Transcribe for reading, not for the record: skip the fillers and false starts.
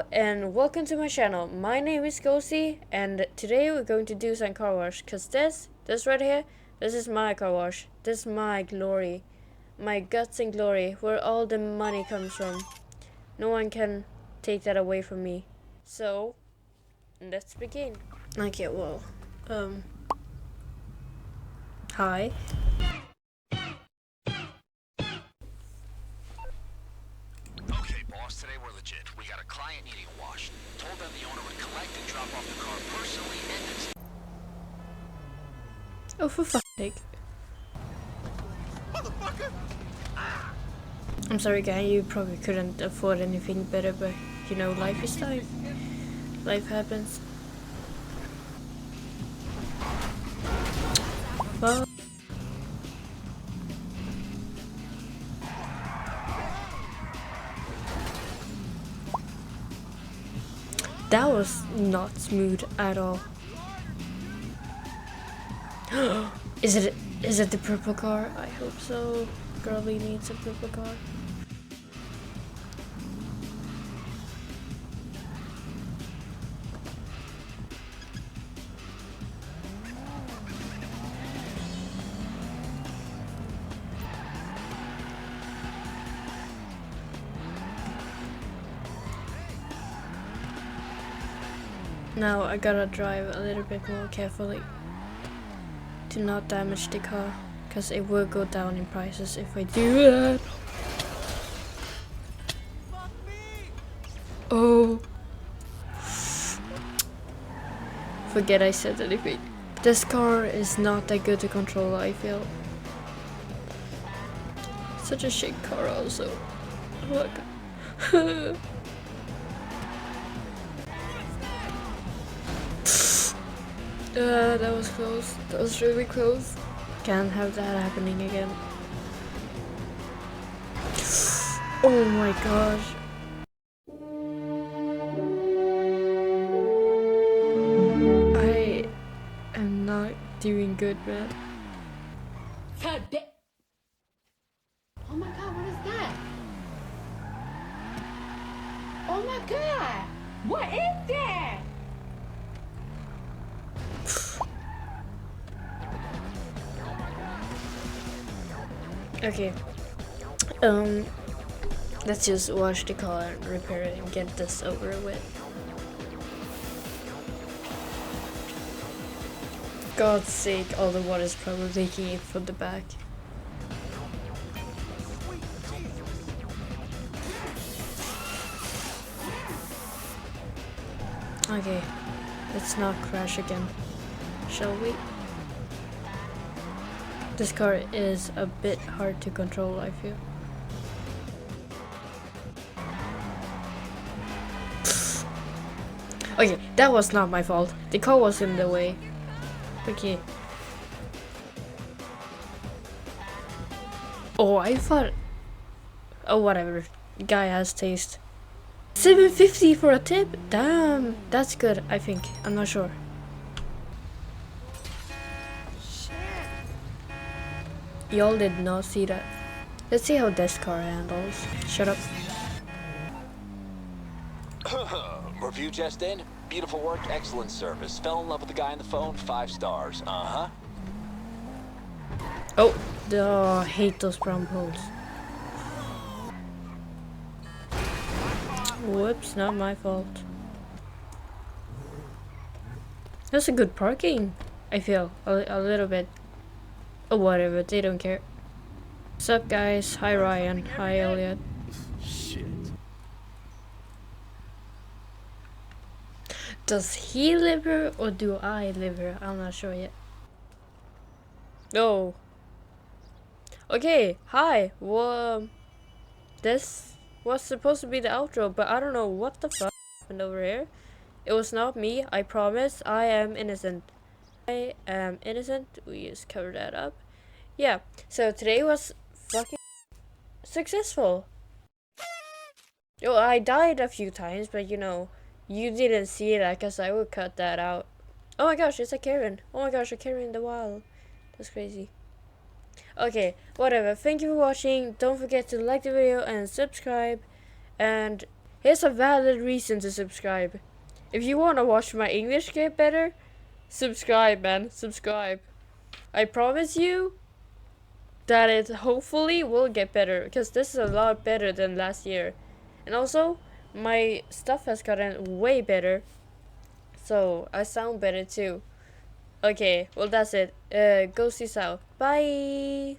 Hello and welcome to my channel. My name is Ghosty and today we're going to do some car wash because this right here, this is my car wash. This is my glory. My guts and glory, where all the money comes from. No one can take that away from me. So, let's begin. Okay, well, hi. Okay, boss, today we're legit. We got a client needing a wash. Told them the owner would collect and drop off the car personally and it's... Oh, for fuck's sake. Motherfucker! I'm sorry, guy, you probably couldn't afford anything better, but you know, life is life. Life happens. Well, that was not smooth at all. Is it the purple car? I hope so. Girlie needs a purple car. Now I gotta drive a little bit more carefully to not damage the car, because it will go down in prices if I do that. Oh. Forget I said anything. This car is not that good to control, I feel. Such a shit car also. Oh my god. That was close. That was really close. Can't have that happening again. Oh my gosh. I am not doing good, man. Today. Oh my god, what is that? Oh my god, what is that? Okay. Let's just wash the car and repair it and get this over with. God's sake, all the water is probably leaking it from the back. Okay, let's not crash again, shall we? This car is a bit hard to control, I feel. Okay, that was not my fault. The car was in the way. Okay. Oh, I thought... Oh, whatever. Guy has taste. 750 for a tip? Damn, that's good, I think. I'm not sure. Y'all did not see that. Let's see how this car handles. Shut up. Review just in. Beautiful work, excellent service. Fell in love with the guy on the phone, 5 stars. Uh-huh. Oh, I hate those brown poles. Whoops, not my fault. That's a good parking, I feel. A little bit. Oh, whatever, they don't care. What's up, guys? Hi, Ryan. Hi, Elliot. Shit. Does he live here or do I live here? I'm not sure yet. Oh. Okay, hi. Well, this was supposed to be the outro, but I don't know what the fuck happened over here. It was not me, I promise. I am innocent. I am innocent. We just covered that up. Yeah, so today was fucking successful. Oh, I died a few times, but you know, you didn't see that because I would cut that out. Oh my gosh, it's a Karen. Oh my gosh, a Karen in the wild. That's crazy. Okay, whatever. Thank you for watching. Don't forget to like the video and subscribe. And Here's a valid reason to subscribe. If you wanna watch my English get better, subscribe, man. Subscribe. I promise you that it hopefully will get better, because this is a lot better than last year. And also, my stuff has gotten way better, so I sound better too. Okay, well that's it. Go see South. Bye!